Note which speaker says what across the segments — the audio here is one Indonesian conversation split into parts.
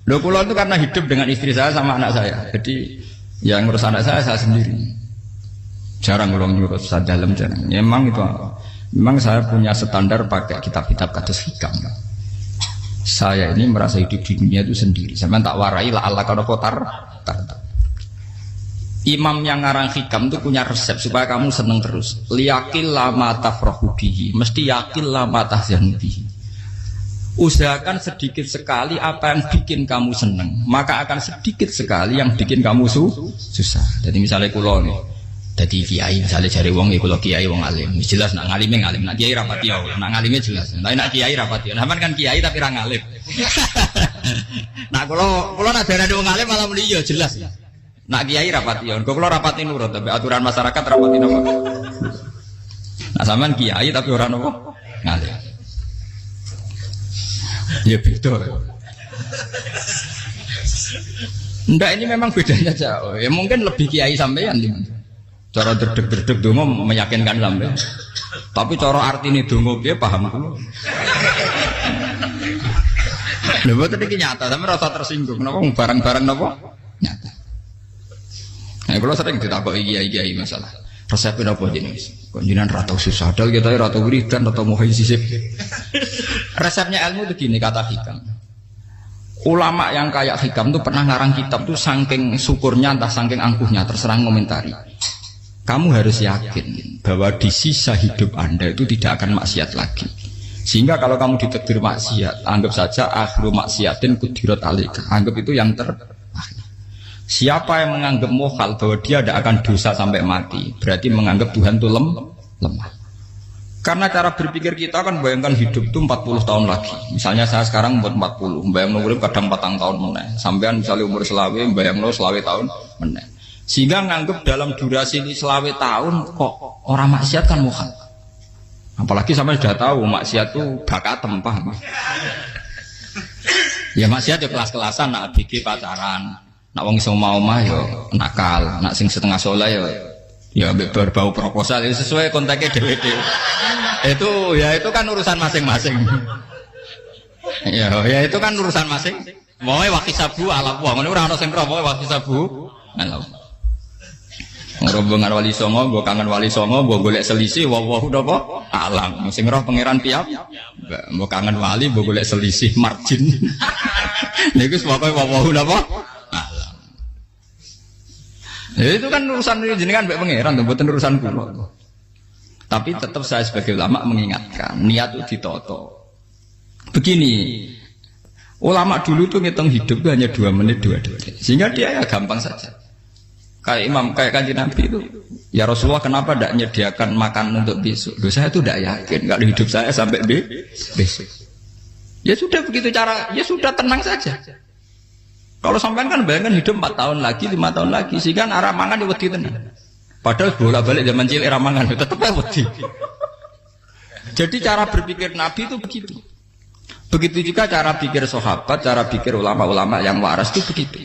Speaker 1: Loh kula itu karena hidup dengan istri saya sama anak saya. Jadi yang ngurus anak saya sendiri. Jarang kula ngurus dalam jarang. Ya, memang saya punya standar pakai kitab-kitab kados hikam. Saya ini merasa hidup di dunia itu sendiri. Sampeyan tak warai la Allah kana potar. Imam yang ngarang hikam itu punya resep supaya kamu seneng terus. Liyakil lama tafrahu bihi, mesti yakil lama tahzanu bihi. Usahakan sedikit sekali apa yang bikin kamu seneng, maka akan sedikit sekali yang bikin kamu susah. Jadi misalnya kula nih, jadi kiai misalnya cari wong ya kula kiai wong alim, jelas nak ngalime ngalim, nak kiai rapati ya, nak ngalime jelas. Nak kiai rapati, sampean kan kiai tapi ra ngalim. Nah kula nak darani wong alim malah muni ya jelas. Nak kiai rapati ya, kula rapati nurut tapi aturan masyarakat rapati napa. Nah sampean kiai tapi ora napa ngalim. Ya beda. Ndak ini memang bedanya jauh. Ya mungkin lebih kiai sampean gimana? Cara derdek-derdek donga meyakinkan sampean. Tapi cara artine donga piye paham kula. Lha boten iki nyata, sampe rasa tersinggung. Napa barang-barang napa? Nyata. Nah, kula sering ditakoki kiai-kiai masalah. Resepnya apa jenis? Konjinan ratau susah, dal kita ratau wiridan, ratau muhaisisip. Resepnya ilmu itu gini kata hikam. Ulama yang kayak hikam itu pernah ngarang kitab tuh saking syukurnya, entah saking angkuhnya, terserah komentari. Kamu harus yakin bahwa di sisa hidup Anda itu tidak akan maksiat lagi. Sehingga kalau kamu ditakdir maksiat, anggap saja akhiru maksiatin kudirat alaika. Anggap itu yang terakhir. Siapa yang menganggap mohal bahwa dia tidak akan dosa sampai mati, berarti menganggap Tuhan itu lemah. Karena cara berpikir kita kan bayangkan hidup itu 40 tahun lagi. Misalnya saya sekarang umur 40, bayang urip kadang 4 tahun meneh. Sampean misalnya umur selawe, bayang selawe tahun meneh. Sehingga nganggap dalam durasi ini selawe tahun kok orang maksiat kan mohal. Apalagi sampai sudah tahu maksiat itu bakatem, paham? Ya maksiat ya kelas-kelasan, nak bikin pacaran. Nak wong iso omah ya nakal, nak sing setengah soleh ya berbau proposal ya sesuai kontaknya dhewe-dhewe. Itu kan urusan masing-masing. Ya itu kan urusan masing. Moe wakisabu ala wa, ngene ora ana sing roh moe wakisabu ala. Rombongan wali songo, mbok kangen wali songo, mbok golek selisih wawahu napa alam. Sing roh pangeran piyam. Mbok kangen wali, mbok golek selisih margin. Niku pokoke wawahu napa ya itu kan urusan jenengan mbek pangeran, mboten urusan kula. Tapi tetap saya sebagai ulama mengingatkan, niat itu ditoto. Begini, ulama dulu tuh ngitung hidup itu hanya 2 menit, 2 detik. Sehingga dia ya gampang saja. Kayak imam, kayak kanjeng Nabi itu, ya Rasulullah kenapa tidak menyediakan makan untuk besok? Loh, saya itu tidak yakin, kalau hidup saya sampai besok. Ya sudah begitu cara, ya sudah tenang saja. Kalau sampean kan bayangkan hidup 4 tahun lagi, 5 tahun lagi, sehingga arah mangan ya wedi tenan. Padahal bolak-balik zaman cilik arah mangan tetap aja wedi. Jadi cara berpikir Nabi itu begitu. Begitu juga cara pikir sahabat, cara pikir ulama-ulama yang waras itu begitu.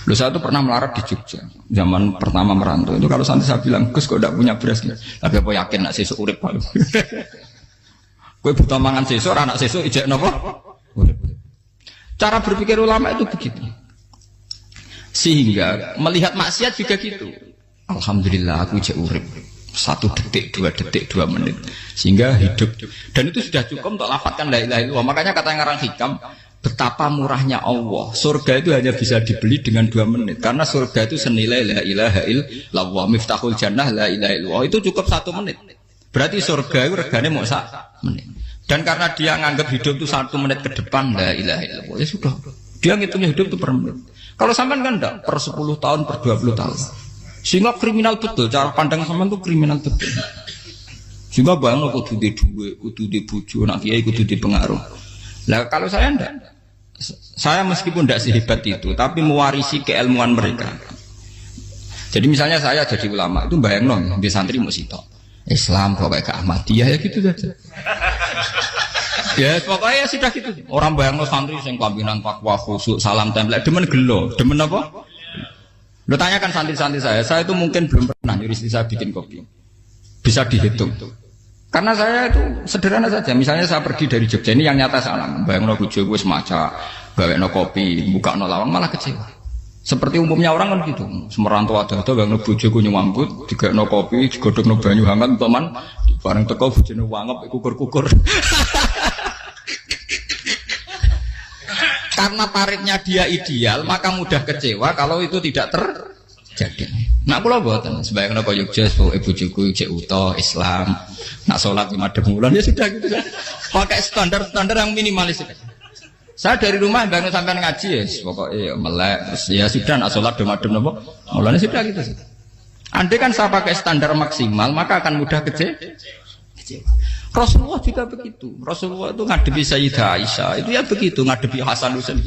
Speaker 1: Loh, saya itu pernah melarat di Jogja, zaman pertama merantau. Itu kalau nanti saya bilang, Gus kok tidak punya beras, tapi apa yakin nak sesuk urip Pak? Kowe buta mangan sesuk, anak sesuk ijek napa? Urip. Cara berpikir ulama itu begitu. Sehingga melihat maksiat juga gitu. Alhamdulillah aku ijek urip. 1 detik, 2 detik, 2 menit. Sehingga hidup. Dan itu sudah cukup untuk lafadzkan la ilaha illallah. Makanya kata yang ngarang hikam, betapa murahnya Allah. Surga itu hanya bisa dibeli dengan 2 menit. Karena surga itu senilai la ilaha illallah. Miftahul jannah la ilaha illallah. Itu cukup 1 menit. Berarti surga itu regane mau 1 menit. Dan karena dia nganggap hidup itu 1 menit ke depan, la ilaha illallah, ya sudah. Dia ngitungnya hidup itu per menit. Kalau sampean kan enggak, per 10 tahun, per 20 tahun. Sehingga kriminal betul, cara pandang sampean itu kriminal betul. Sehingga bayang kudu di duwe, kudu di bojo, nak kiai kudu di pengaruh. Lah kalau saya enggak. Saya meskipun enggak sehebat itu, tapi mewarisi keilmuan mereka. Jadi misalnya saya jadi ulama, itu bayang di santri mau sitok. Islam pokoknya ke Ahmadiyah ya gitu saja. Ya pokoknya ya sudah gitu. Orang bayangno santri sing pampinan takwa khusyuk salam tempel demen gelo, demen apa? Lo tanyakan santri-santri saya itu mungkin belum pernah nyuri istri saya bikin kopi. Bisa dihitung. Karena saya itu sederhana saja. Misalnya saya pergi dari Jogja ini yang nyata salam. Bayangno bojo wis maca, gawekno kopi, bukakno lawang malah kecewa. Seperti umumnya orang kan gitu. Semerantau ada gangno bojoku nyuambut, digekno kopi, digodhogno banyu hangat teman, bareng teko bojone wangep kukur-kukur. Karena tarifnya dia ideal, maka mudah kecewa kalau itu tidak terjadi. Nak kula mboten, sebayangno kaya Jogja, bojoku cek utuh Islam, nak salat 5 bulan ya sudah gitu. Pakai standar-standar yang minimalis. Saya dari rumah bangun sampai ngaji ya, pokoknya melek, terus ya sudah nak sholat demadem nopo, mulanya sudah gitu sih. Andai kan saya pakai standar maksimal, maka akan mudah kecewa. Rasulullah juga begitu. Rasulullah itu ngadepi Sayyidah Aisyah, itu ya begitu, ngadepi Hasan Husain.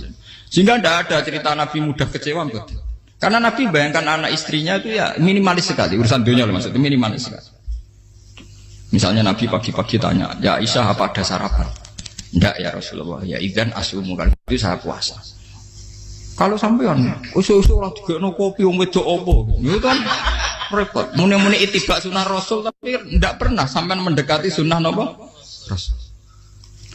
Speaker 1: Sehingga tidak ada cerita Nabi mudah kecewa, betul. Karena Nabi bayangkan anak istrinya itu ya minimalis sekali, urusan dunia loh maksudnya minimalis sekali. Misalnya Nabi pagi-pagi tanya, ya Aisyah apa ada sarapan? Enggak ya Rasulullah, ya idzan asumu kan itu saya puasa. Kalau sampean usul-usul ora digekno kopi wong wedok apa? Itu kan repot. Muni-muni itibak sunnah Rasul tapi enggak pernah sampean mendekati sunnah napa? Rasul.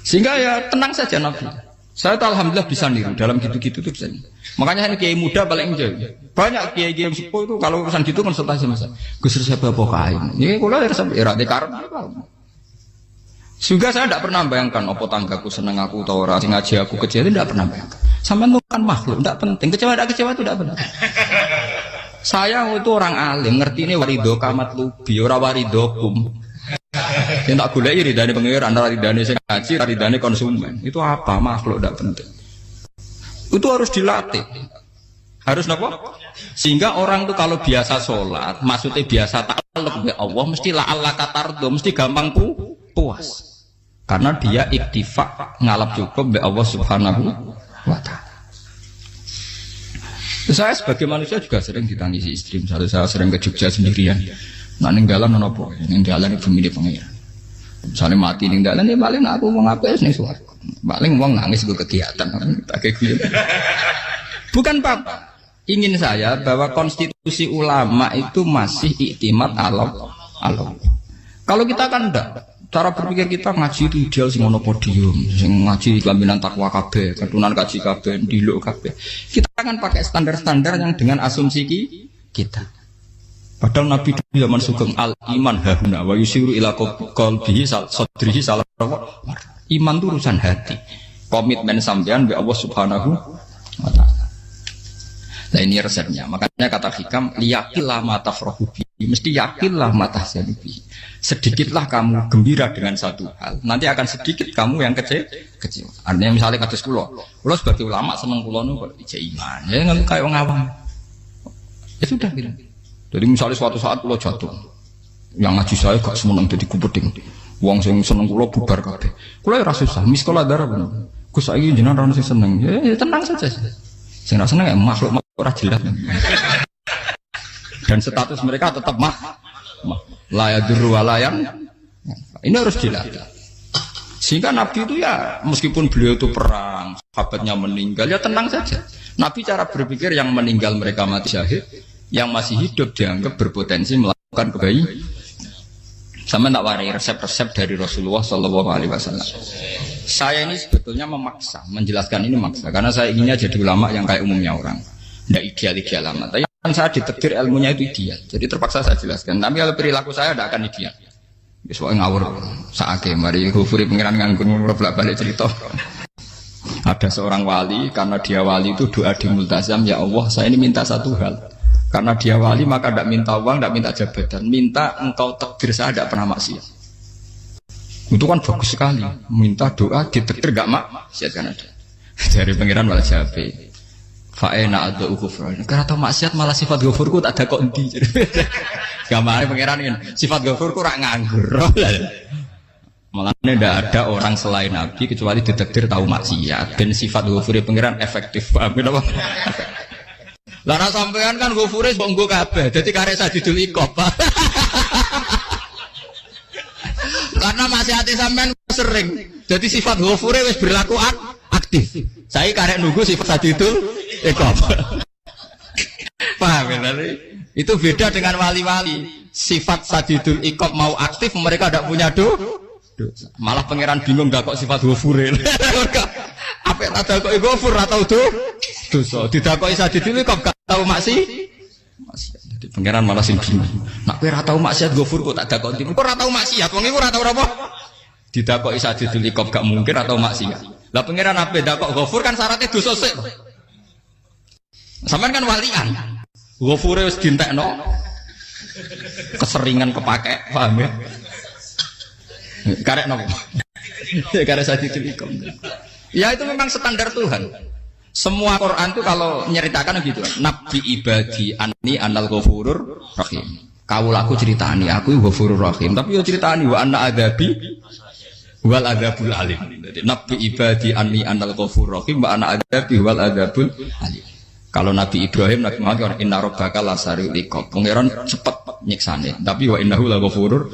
Speaker 1: Sehingga ya tenang saja Nabi. Saya tuh alhamdulillah bisa niru dalam gitu-gitu tuh bisa. Makanya ini kiai muda paling jauh. Banyak kiai-kiai sepuh itu kalau urusan gitu konsultasi sama saya. Gus siapa apa kain? Ini kula ya sampai era dekarep apa? Juga saya tidak pernah bayangkan apa tanggaku seneng aku atau orang ngaji aku kecewa itu tidak pernah bayangkan. Sampai bukan makhluk, tidak penting. Kecewa tidak kecewa itu tidak benar. Saya itu orang alim, ngerti ini warido kamat lubi, orang warido kum. Yang tak gulai ridane pengiran, ridane sing ngaji, ridane konsumen. Itu apa makhluk tidak penting. Itu harus dilatih. Harus apa? Sehingga orang itu kalau biasa sholat, maksudnya biasa takluk ya Allah, mesti la Allah katardo, mesti gampang puas. Karena dia iktifak ngalap cukup be Allah Subhanahu wa ta'ala. Saya sebagai manusia juga sering ditangisi istri. Misalnya saya sering ke Jogja sendirian. Nah ninggalan nopo, ninggalan ibu milih pengiran. Misalnya mati ninggalan ya paling aku mau ngapain nih suaraku. Paling uang nangis gue kegiatan. Bukan apa. Ingin saya bahwa konstitusi ulama itu masih iktimat Allah. Kalau kita kan enggak. Cara berpikir kita ngaji itu ideal sing ono podium, sing ngaji kelaminan takwa kabeh, ketunan kaji kabeh, ndiluk kabeh. Kita akan pakai standar-standar yang dengan asumsi kita. Padahal Nabi zaman sugeng al iman hahuna wa yusiru ila qalbihi sadrihi salah. Iman itu urusan hati. Komitmen sampean be Allah Subhanahu wa taala. Nah ini resepnya. Makanya kata hikam liyakillah ma tafrahu bi. Mesti yakinlah ma tahzanu bi. Sedikitlah kamu gembira dengan satu hal, nanti akan sedikit kamu yang kecewa. Artinya misalnya kados kula sebagai ulama seneng kula nu kok ijek iman. Ya nggak kayak wong awam. Ya sudah gitu. Jadi misalnya suatu saat kula jatuh, yang ngaji saya gak semeneng dadi kupeting. Wong sing seneng kula bubar kabeh. Kula ya ora susah, miskola darah bener. Gus saiki jenengan ora sing seneng. Ya tenang saja. Sing ora seneng ya makhluk ora jelas. Dan status mereka tetap layadur walayan. Ini harus dilatih. Sehingga Nabi itu ya meskipun beliau itu perang, sahabatnya meninggal ya tenang saja. Nabi cara berpikir yang meninggal mereka mati syahid, yang masih hidup dianggap berpotensi melakukan kebaikan. Sama tak warai resep-resep dari Rasulullah SAW. Saya ini sebetulnya memaksa, menjelaskan ini maksa karena saya inginnya jadi ulama yang kayak umumnya orang. Tidak ideal amat. Tapi kan saya ditakdir ilmunya itu ideal. Jadi terpaksa saya jelaskan. Tapi kalau perilaku saya tidak akan ideal. Soalnya ngawur saake mari Ghafuri pengiran nganggur bolak-balik cerita. Ada seorang wali karena dia wali itu doa di multazam, ya Allah saya ini minta satu hal. Karena dia wali maka tidak minta uang, tidak minta jabatan, minta engkau takdir saya tidak pernah maksiat. Itu kan bagus sekali. Minta doa ditakdir gak maksiat kan ada. Dari pengiran malah Syafi'i. Fa'ena ada ukufran. Karena tahu maksiat malah sifat ghafurku tak ada kok endi. Gamane pangeran ini sifat ghafurku rak nganggur. Malah tidak ada orang selain Nabi kecuali ditakdir tahu maksiat. Dan sifat ghafure pangeran efektif. Paham apa? Lah ra sampean kan ghafure mbok nggo kabeh. Dadi karek sadidul iqab. Karena maksiate sampean sering. Jadi sifat ghafure wis berlaku aktif. Saya karek nunggu sifat sadidul iqab. Paham ya? Itu beda dengan wali-wali. Sifat sadidul iqab mau aktif, mereka tidak punya dosa. Malah pangeran bingung gak kok sifat ghafure. Apa tak dakoki ghafur atau dosa. Didakoki sadidil kok gak tau maksiat. Jadi pangeran malah sing bingung. Nak kowe ora tau maksiat ghafur kok tak dakoki. Kok ora tau maksiat, wong iku ora tau apa? Didakoki sadidil kok gak mungkin atau maksiat. Lah pangeran ape dakok ghafur kan syaratnya dosa sik. Sampeyan kan walian. Ghafure wis dientekno. Keseringan kepake, paham ya? Karek nopo? Karek sadidil ikom. Ya itu memang standar Tuhan. Semua Quran itu kalau menyeritakan gitu. Nabi ibadi anni anal ghafurur rahim. Kawulaku ceritani aku ghafurur rahim. Tapi yo ceritani wa anna adabi wal adabul alim. Jadi Nabi ibadi anni anal ghafurur rahim wa anna adabi wal adabul alim. Kalau Nabi Ibrahim, Nabi Muhammad orang inna rabbaka lasari'ul iqab. Pangeran cepat nyiksane. Tapi wa innahu laghafurur.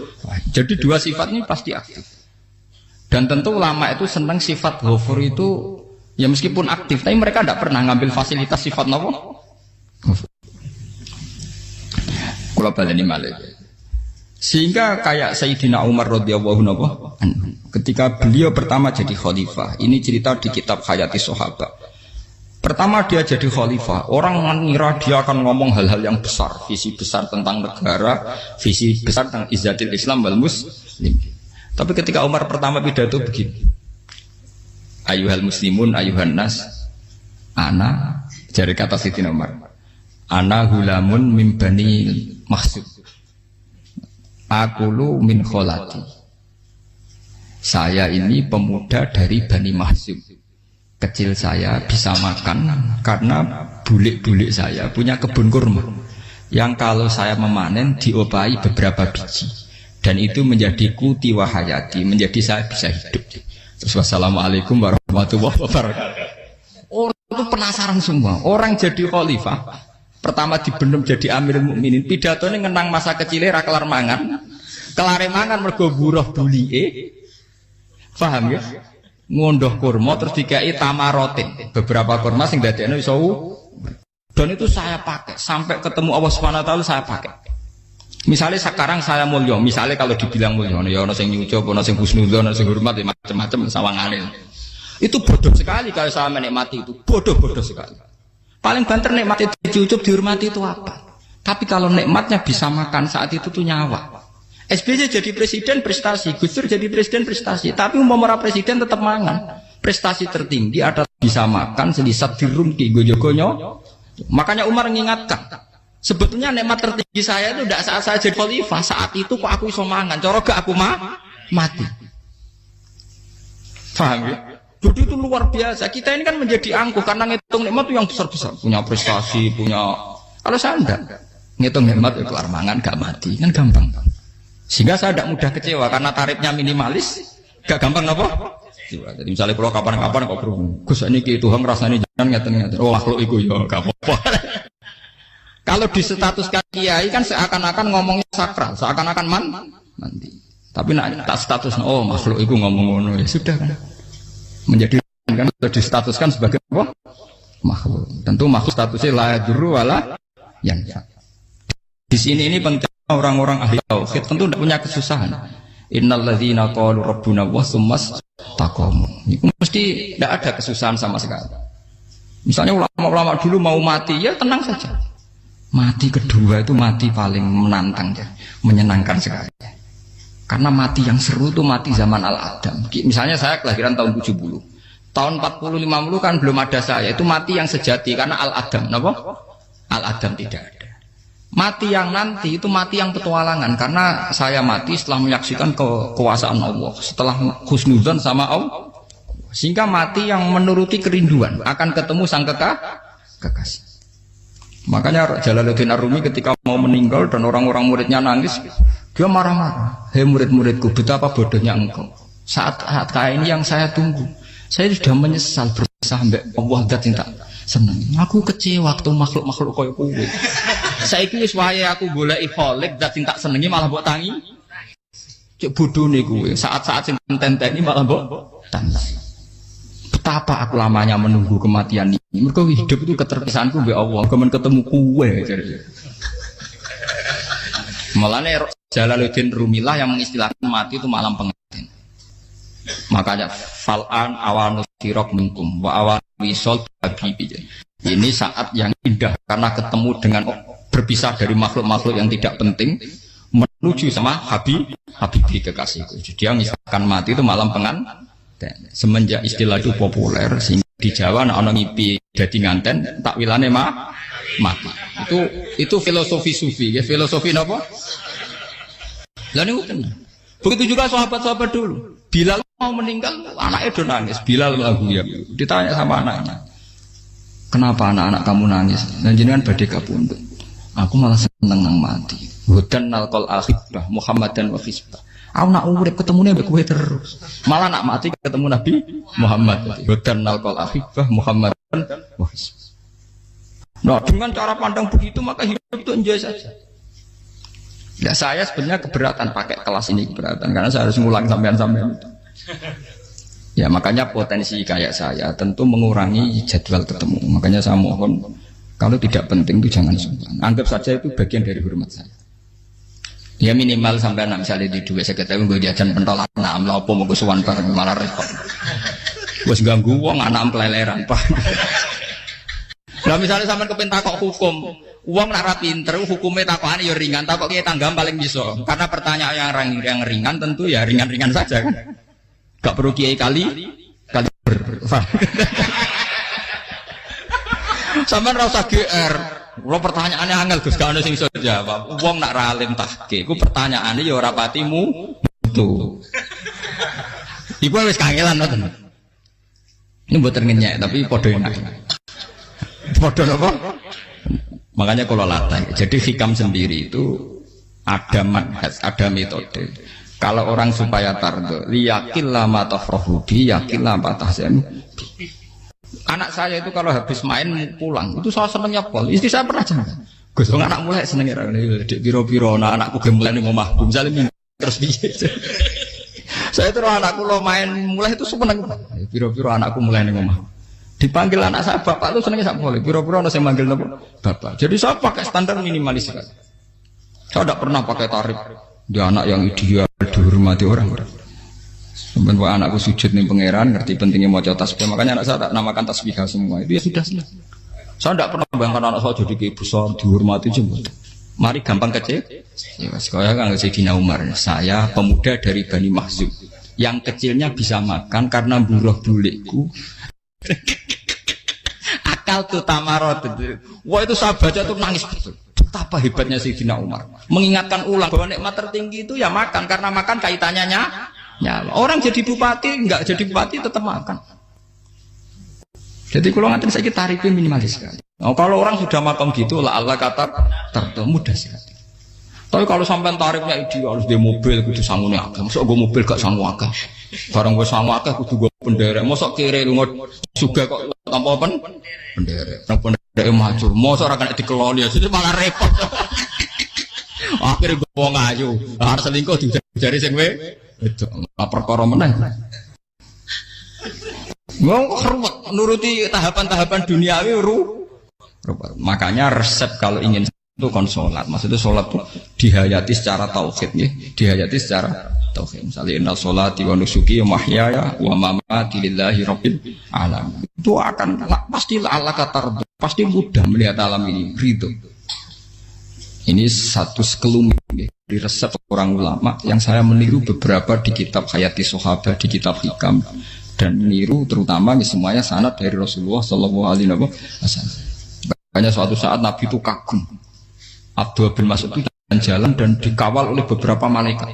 Speaker 1: Jadi dua sifat ini pasti aktif. Dan tentu ulama itu senang sifat ghafur itu ya meskipun aktif, tapi mereka tidak pernah ngambil fasilitas sifat nopo. Kula baleni malih. Sehingga kayak Sayyidina Umar radhiyallahu anhu ketika beliau pertama jadi khalifah, ini cerita di kitab Hayati Sahabat. Pertama dia jadi khalifah, orang mengira dia akan ngomong hal-hal yang besar, visi besar tentang negara, visi besar tentang izzatil Islam wal muslim. Tapi ketika Umar pertama pidato begini, ayuhal muslimun ayuhan nas, ana, jari kata Sayyidina Umar, ana hulamun min bani Mahsud, akulu min kholati. Saya ini pemuda dari Bani Mahsud. Kecil saya bisa makan karena bulik-bulik saya punya kebun kurma yang kalau saya memanen diopahi beberapa biji dan itu menjadi kuti wahayati, menjadi saya bisa hidup. Terus wassalamualaikum warahmatullahi wabarakatuh. Orang itu penasaran semua. Orang jadi khalifah pertama dibenem jadi Amirul Mukminin, pidatonya ngenang masa kecilnya ra kelar mangan, kelare mangan mergo buruh bulike. Paham ya? Ngondoh kurma terus dikai tamarotin. Beberapa kurma sing dadekno iso. Dan itu saya pakai sampai ketemu Allah Subhanahu wa taala saya pakai. Misalnya sekarang saya mulya, misalnya kalau dibilang mulya, ya ana sing nyucup, ana sing husnudzon, ana sing hormat, macam-macam sawangane. Itu bodoh sekali kalau saya menikmati itu. Bodoh sekali. Paling banter nikmati dicucup, dihormati itu apa? Tapi kalau nikmatnya bisa makan saat itu tuh nyawa. SBY jadi presiden prestasi, Gus Dur jadi presiden prestasi, tapi umpama presiden tetap mangan. Prestasi tertinggi ada bisa makan selisat dirumki gojo-gonyo. Makanya Umar mengingatkan, sebetulnya nikmat tertinggi saya itu tidak saat saya jadi khalifah, saat itu kok aku iso mangan, cara gak aku mati. Paham ya? Jadi itu luar biasa. Kita ini kan menjadi angkuh karena ngitung nikmat itu yang besar-besar, punya prestasi, punya. Kalau saya enggak ngitung nikmat itu kelar mangan gak mati, kan gampang. Sehingga saya tidak mudah kecewa karena tarifnya minimalis, gak gampang apa? Jadi misalnya kalau kapan-kapan kok berhubung, Gus ini Tuhan rasanya jangan ngeten-ngeten. Oh makhluk itu ya gak apa-apa. Kalau distatuskan kiai kan seakan-akan ngomongnya sakral, seakan-akan mandi. Tapi nak tak status, oh makhluk itu ngomong-ngomong ya sudah kan. Menjadi kan sudah distatuskan sebagai apa? Makhluk. Tentu makhluk statusnya la yadurru wala yanfa. Di sini ini penting. Orang-orang ahli tauhid tentu tidak punya kesusahan. Innalladzina qalu rabbuna wa tsummas taqamu. Itu mesti tidak ada kesusahan sama sekali. Misalnya ulama-ulama dulu mau mati ya tenang saja. Mati kedua itu mati paling menantang ya, menyenangkan sekali. Karena mati yang seru itu mati zaman Al-Adam. Misalnya saya kelahiran tahun 70. Tahun 40-50 kan belum ada saya. Itu mati yang sejati karena Al-Adam. Kenapa? Al-Adam tidak ada. Mati yang nanti itu mati yang petualangan karena saya mati setelah menyaksikan kekuasaan Allah, setelah husnudzon sama Allah, sehingga mati yang menuruti kerinduan akan ketemu sang kekasih. Makanya Jalaluddin Ar-Rumi ketika mau meninggal dan orang-orang muridnya nangis, dia marah-marah. Hei murid-muridku, betapa bodohnya engkau. Saat kayak ini yang saya tunggu, saya sudah menyesal berusaha sampai Allah dat cinta senang. Aku kecewa waktu makhluk-makhluk koyo kowe. Saiki wis wayahe aku goleki kholik dat cinta senengi malah mbok tangi. Cek bodone kowe. Saat-saat sing tenteni malah mbok tangi. Betapa aku lamanya menunggu kematian ini. Mergo hidup itu keterpisahanku mbek Allah, kemen ketemu kowe. Malane Jalaluddin Rumilah yang mengistilahkan mati itu malam pengantin. Makanya fal'an awanus sirok minkum wa awan wisol habibi. Ini saat yang indah karena ketemu dengan berpisah dari makhluk-makhluk yang tidak penting menuju sama habibi kekasihku. Jadi dia misalkan mati itu malam pengantin. Semenjak istilah itu populer sehingga di Jawa ana ngipi dadi nganten takwilane mati. Itu filosofi sufi, ya filosofi napa? Lah niku tenan. Begitu juga sahabat-sahabat dulu. Bilal mau meninggal, anaknya udah nangis. Bilal lagu ya. Ditanya sama anaknya, kenapa anak-anak kamu nangis? Dan jenengan badhe kapundhut. Aku malah seneng nang mati. Hudan nalqal akhibah Muhammadan wa hisbah. Aku nak urip ketemune mbek kowe terus. Malah nak mati ketemu Nabi Muhammad. Hudan nalqal akhibah Muhammadan wa hisbah. Nah, dengan cara pandang begitu maka hidup itu enjoy saja. Ya saya sebenarnya keberatan pakai kelas ini keberatan karena saya harus ngulang sampean-sampean itu. Ya makanya potensi kayak saya tentu mengurangi jadwal ketemu. Makanya saya mohon kalau tidak penting itu jangan sungkan. Anggap saja itu bagian dari hormat saya. Ya minimal sampai misalnya di dua saya ketahui gue diajan pentolan nah melapo mau kesuwan bareng malah repot. Gue ganggu uang anak peleleran pak. Nah misalnya sampai kepentak kok hukum, uang nak pinter, hukumnya takokan ya ringan, takok kita tanggam paling bisa. Karena pertanyaan yang ringan tentu ya ringan-ringan saja kan. Gak perlu kiai kali ber. Sampai rasa GR. Kalau pertanyaannya angel Gus gak ono sing iso jawab. Uang nak ralim tahke, ku pertanyaannya ya ora patimu itu. Iku wis kangelan ngoten. Ini mboten ngenyek tapi padha enak. Bodoh apa? Makanya kalau latih. Jadi hikam sendiri itu ada manhaj, ada metode. Kalau orang supaya tardo, yakin lama tafrohudi, yakin lama tahsen. Anak saya itu kalau habis main pulang, itu saya senengnya pol. Istri saya pernah jangan. Gus, anak mulai senengnya dek biro-biro, anak-anakku gemulai nih ngomah, misalnya terus biasa. Saya terus anakku lo main mulai itu seneng. Biro-biro anakku mulai nih ngomah. Dipanggil anak saya bapak itu senengnya sak boleh. Piro-piro ana sing manggil bapak. Jadi saya pakai standar minimalis sekali. Saya tidak pernah pakai tarif. Dia anak yang ideal dihormati orang. Sampai anakku sujud nih pangeran, ngerti pentingnya mau tasbih. Makanya anak saya tak namakan tasbih semua. Itu ya sudah selesai. Saya tidak pernah bayangkan anak saya jadi kayak besar dihormati jemput. Mari gampang kecil. Ya, sekolah kan Sayyidina Umar. Saya pemuda dari Bani Mahzum. Yang kecilnya bisa makan karena buruh bulikku. Akal tuh tamarot itu. Wah itu saya baca tuh nangis betul. Betapa hebatnya Sayyidina Umar. Mengingatkan ulang bahwa nikmat tertinggi itu ya makan karena makan kaitannya nyawa. Orang jadi bupati enggak jadi bupati tetap makan. Jadi kalau ngantin saya tarifnya minimalis sekali. Oh, kalau orang sudah makan gitu lah Allah kata tertentu mudah sekali. Tapi kalau sampai tarifnya ideal harus di mobil kudu sangune akeh. Mosok gue mobil gak sangu akeh. Barang gue sangu akeh kudu gue penderek. Mosok kiri lunga juga kok tanpa penderek. Nang penderek maju. Mosok ora kena dikeloni itu malah repot. Akhirnya gue wong ayu. Harus selingkuh dijari sing we. Itu perkara meneh. Wong ruwet nuruti tahapan-tahapan duniawi makanya resep kalau ingin itu kon sholat, maksudnya sholat itu dihayati secara tauhid ya, dihayati secara tauhid. Misalnya inna sholati wa nusuki wa mahyaya wa mamati lillahi rabbil alamin. Itu akan pasti Allah katar, pasti mudah melihat alam ini ridho. Ini satu sekelumit ya, dari resep orang ulama yang saya meniru beberapa di kitab Hayati Sahabat, di kitab Hikam dan meniru terutama semuanya sanad dari Rasulullah Shallallahu Alaihi Wasallam. Hanya suatu saat Nabi itu kagum. Abdullah bin Mas'ud itu jalan dan dikawal oleh beberapa malaikat.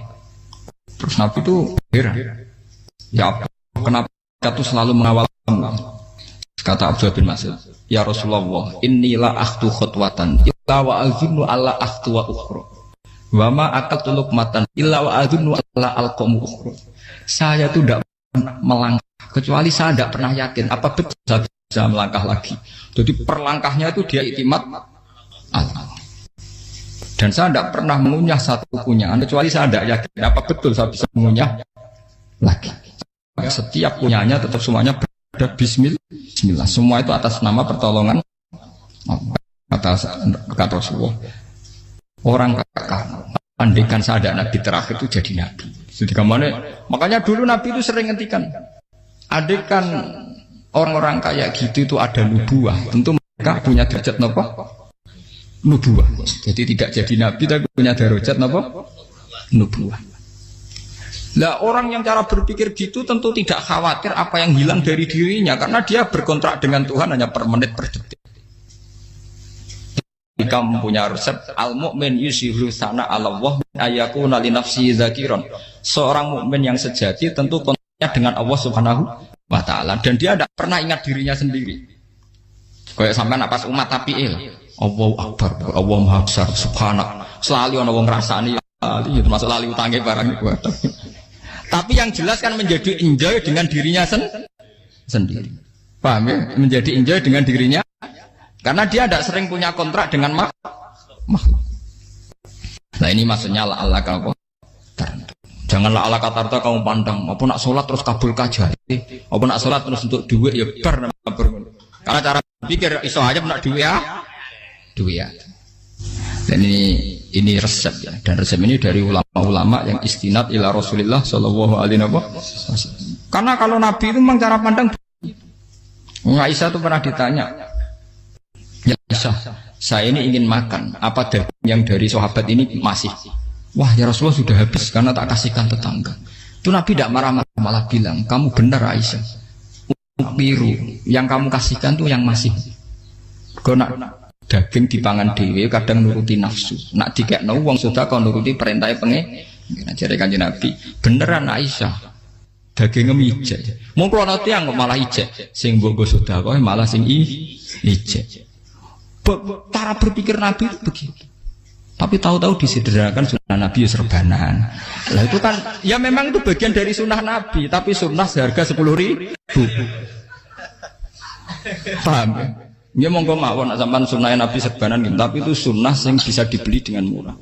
Speaker 1: Terus Nabi itu heran. Ya Abdullah, kenapa itu selalu mengawal kamu? Kata Abdullah bin Mas'ud, ya Rasulullah, inilah akhtu khutwatan, illa wa azunnu alla akhtu wa ukhra. Wa ma aqatu luqmatan illa wa azunnu alla alqamu ukhra. Saya itu tidak pernah melangkah kecuali saya tidak pernah yakin apa betul saya bisa melangkah lagi. Jadi perlangkahnya itu dia iktimat Allah. Dan saya tidak pernah mengunyah satu kunyahan kecuali saya tidak yakin apa betul saya bisa mengunyah lagi. Setiap kunyahnya tetap semuanya berada Bismillah. Semua itu atas nama pertolongan atas kata Rasulullah. Orang kakak andekan saya ada nabi terakhir itu jadi nabi. Jadi kemana? Makanya dulu Nabi itu sering ngendikan, adekan orang-orang kayak gitu itu ada nubuah, tentu mereka punya derajat apa? Nubuah. Jadi tidak jadi Nabi tapi punya derajat apa? Nubuah. Lah orang yang cara berpikir gitu tentu tidak khawatir apa yang hilang dari dirinya karena dia berkontrak dengan Tuhan hanya per menit per detik. Jika mempunyai resep al-mu'min yusiru sana Allah ayakuna li nafsi zakiron. Seorang mukmin yang sejati tentu kontraknya dengan Allah Subhanahu wa taala dan dia tidak pernah ingat dirinya sendiri. Kayak sampean pas umat tapiil, Allahu akbar, Allah maha besar, subhanak. Selalu ana wong ngrasani itu termasuk lali utange barang itu. Tapi yang jelas kan menjadi enjoy dengan dirinya sendiri. Paham ya? Menjadi enjoy dengan dirinya karena dia tidak sering punya kontrak dengan makhluk. Nah ini maksudnya Allah kau janganlah Allah kata kamu pandang apa nak sholat terus kabul kaja apa nak sholat terus untuk duit ya bar karena cara pikir iso aja nak duit ya. Dan ini resep ya, dan resep ini dari ulama-ulama yang istinad ila Rasulillah sallallahu alaihi wasallam. Karena kalau Nabi itu memang cara pandang. Aisyah itu pernah ditanya, ya Aisyah, saya ini ingin makan, apa daging yang dari sahabat ini masih? Wah ya Rasulullah sudah habis karena tak kasihkan tetangga. Itu Nabi tidak marah-marah, malah bilang, kamu benar Aisyah, biru yang kamu kasihkan tuh yang masih. Kau nak daging dipangan dewe kadang nuruti nafsu. Nak dikekno wong sedekah nuruti perintah pengen. Jare Kanjeng Nabi, beneran Aisyah. Daging ijek. Mung klono tiyang malah ijek. Sing mbok sedekah malah sing ijek. Cara berpikir Nabi itu begitu. Tapi tahu-tahu disederhanakan sunnah Nabi ya serbanan. Lah itu kan ya memang itu bagian dari sunnah Nabi, tapi sunnah seharga 10.000. Paham ya? Ya monggo mawon sampean sunnah Nabi serbanan gitu, tapi itu sunnah yang bisa dibeli dengan murah.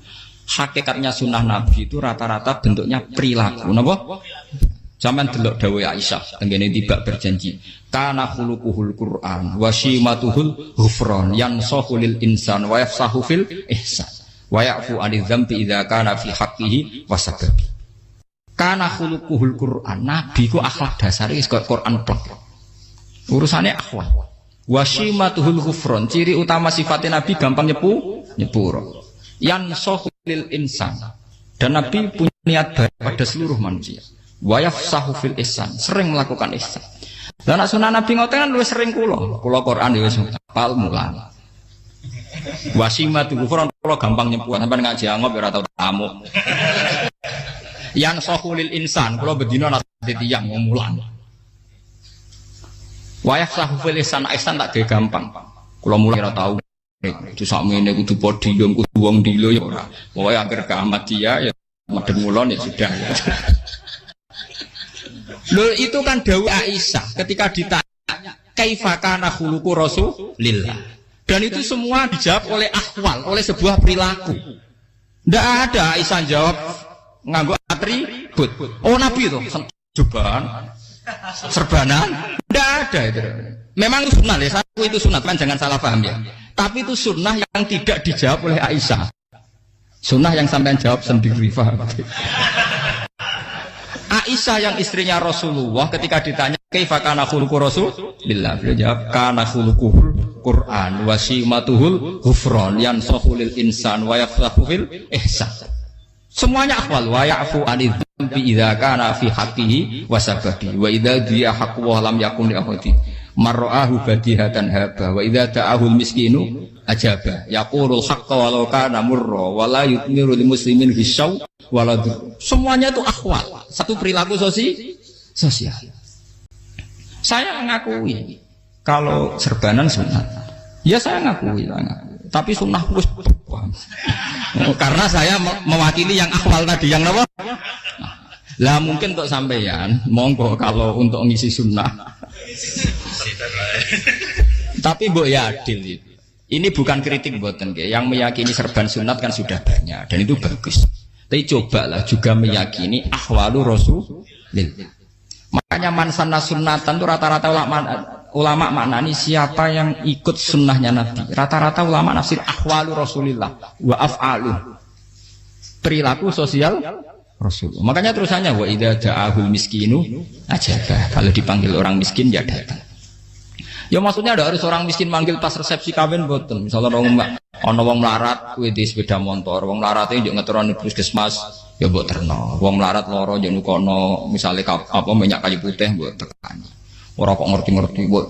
Speaker 1: Hakikatnya sunnah Nabi itu rata-rata bentuknya perilaku, napa? Sampean delok dawuh Aisyah, tenggene tiba berjanji, kana khuluquhul Qur'an wa shimatuhul ghufran yansahu lil insan wa yafsahu fil ihsan wa ya'fu 'anil dzambi idza kana fi haqqihi wa sababi. Kana khuluquhul Qur'an, Nabi ku akhlak dasare wis kaya Quran plek. Urusane akhlak. Wasimatuhul ghufron, ciri utama sifatnya Nabi gampang nyepuro. Yansahu lil insan, dan Nabi punya niat baik pada seluruh manusia. Wa yafsahu fil ihsan, sering melakukan ihsan. Dan sunnah Nabi ngoten kan luwih sering kula Quran wis hafal mulang. Wasimatuhul ghufron kula gampang nyepuro, sampeyan ngaji angop ora tau tamu. Yansahu lil insan, kula bedina nate tiyang mulang. Wayah sahufil ihsan tak gawe gampang. Kula mulai ora tau. Itu sakmene kudu podium kudu wong dilo ya ora. Pokoke anggere Ahmad dia ya madhep mulon ya sudah. Loh itu kan dawuh Aisyah ketika ditanya kaifa kana khuluqu Rasulillah. Dan itu semua dijawab oleh ahwal, oleh sebuah perilaku. Ndak ada Aisyah jawab nganggo atribut. Oh Nabi itu jubahan serbanan, tidak ada itu. Memang itu sunnah ya, satu itu sunnah kan jangan salah paham ya. Tapi itu sunnah yang tidak dijawab oleh Aisyah. Sunnah yang sampean jawab sendiri, paham? Aisyah yang istrinya Rasulullah ketika ditanya kaifa kana khuluqu Rasulillah, beliau jawab kana khuluquhul Qur'an wa simatuhul ghufran yansahu lil insan wa yafsahu fil ihsan. Semuanya akhwal wa ya'fu 'anil dzambi idza kana fi haqqihi wa sababi wa idza dia haqqu wa lam yakun li ahadi mar'ahu badihatan haba wa idza ta'ahul miskinu ajaba yaqulul haqqa walau kana murra wa la yutmiru lil muslimin hisau wala. Semuanya itu akhwal, satu perilaku sosial. Saya mengakui kalau serbanan sunnah. Ya saya ngakui. Tapi sunnah wis karena saya mewakili yang akhwal tadi yang apa? Lah mungkin untuk sampeyan monggo kalau untuk ngisi sunnah. Tapi mbok ya adil. Ini bukan kritik mboten nggih. Yang meyakini serban sunat kan sudah banyak dan itu bagus. Tapi cobalah juga meyakini ahwalu Rasulillah. Makanya man sanna sunnatan itu rata-rata ulama maknani siapa yang ikut sunnahnya Nabi. Rata-rata ulama nafsir ahwalu Rasulillah wa af'alu. Perilaku sosial Rasulullah. Makanya terusannya wa idza ja'ahul miskinu ajabah. Kalau dipanggil orang miskin ya datang. Ya maksudnya ada harus orang miskin manggil pas resepsi kawin mboten. Misalnya ana wong melarat kuwi di sepeda motor, wong mlarate yo ngeteroni puskesmas ya mbok terno. Wong melarat lara yo nukono misale apa minyak kayu putih mbok tekani. Ora kok ngerti-ngerti mbok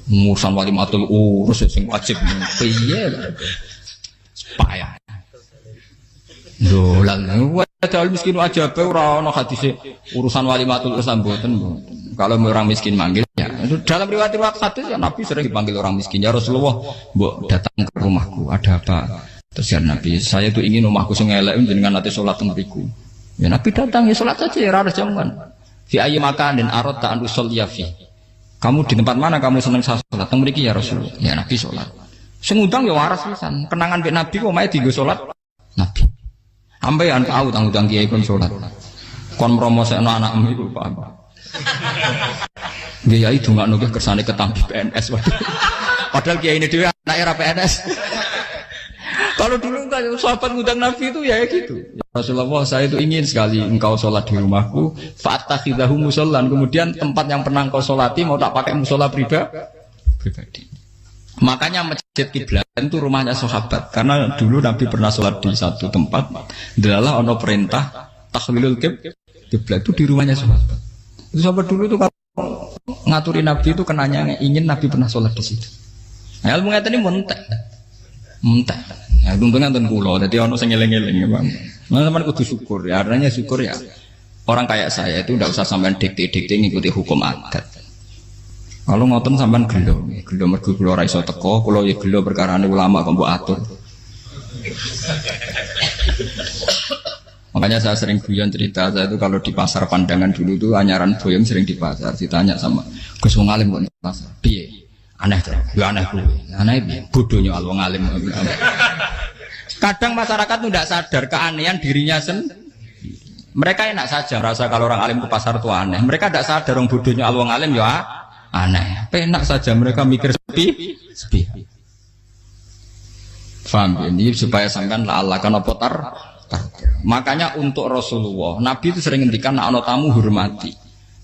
Speaker 1: ngurusan walimatul urus sing wajib piye lho. Payah. Dolan padahal miskin aja ora ana hadise urusan walimatul urus mboten. Kalau orang miskin manggil ya. Dalam riwayat hadis ya Nabi sering dipanggil orang miskin. Ya Rasulullah, mbok datang ke rumahku, ada apa? Terus ya Nabi, saya tuh ingin rumahku sing elek jenengan nanti salat teng mriku. Ya Nabi datang ya salat saja ya ora jaman. Fi ayyi makanin aradta an usolliya fi. Kamu di tempat mana kamu seneng salat teng mriki ya Rasulullah. Ya Nabi salat. Sing ngundang ya waras pisan. Kenangan mbek Nabi kok mae dienggo salat Nabi. Ampean tahu tanggung kiai kon salat. Kon promosekno anakmu iku paham. Dia itu nggak nugih kersane ketampi PNS. Padahal kiai ini dia anak era PNS. Kalau dulu kan sahabat ngundang Nabi itu ya gitu. Ya Rasulullah, saya itu ingin sekali engkau sholat di rumahku. Fatakhidahu musollan. Kemudian tempat yang pernah engkau sholati mau tak pakai musola pribadi. Makanya masjid kiblat itu rumahnya sahabat. Karena dulu Nabi pernah sholat di satu tempat. Adalah ono perintah takhlilul kiblat itu di rumahnya sahabat. Itu sahabat dulu itu kalau ngaturi Nabi itu kenanya ingin Nabi pernah sholat di situ. Nah, ilmu ngeten ini mentek. Ya untungnya nonton kula, jadi ono sing eling-eling ya, Bang. Nah, teman kudu syukur ya, artinya syukur ya. Orang kayak saya itu tidak usah sampean dikte-dikte ngikuti hukum adat. Kalau ngoten sampean gelo mergo kula ora iso teko, kula ya gelo perkarane ulama kok mbok atur. Makanya saya sering guyon cerita, saya itu kalau di pasar Pandangan dulu itu anyaran boyong sering di pasar, ditanya sama Gus wong alim kok di pasar, piye? Aneh tuh, ya aneh kuwi. Aneh piye? Bodohnya wong alim. Kadang masyarakat itu tidak sadar keanehan dirinya sendiri. Mereka enak saja merasa kalau orang alim ke pasar itu aneh. Mereka tidak sadar orang bodohnya wong alim ya aneh. Enak saja mereka mikir sepi. Faham ini supaya sampean la kan apa tar. Makanya untuk Rasulullah, Nabi itu sering ngendikan nek ana tamu hormati.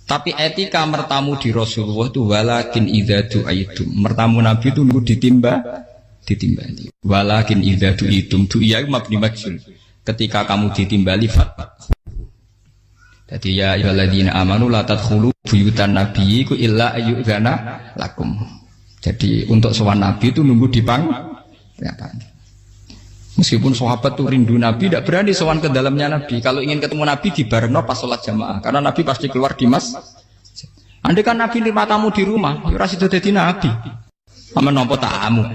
Speaker 1: Tapi etika mertamu di Rasulullah itu walakin idza du'aitum. Mertamu Nabi itu nunggu ditimbali. Walakin idza du'itum du'iya mabni majhul. Ketika kamu ditimbali fat. Jadi ya ayyuhalladzina amanu la tadkhulu buyutan nabiyyi illa ayyudzana lakum. Jadi untuk sowan Nabi itu nunggu dipang. Meskipun sahabat tuh rindu Nabi, tidak berani sowan ke dalamnya Nabi. Kalau ingin ketemu Nabi di barno pas sholat jamaah, karena Nabi pasti keluar di mas. Andai kan Nabi nerima tamu di rumah, ya rasido dadi Nabi. Aman nopo tamu.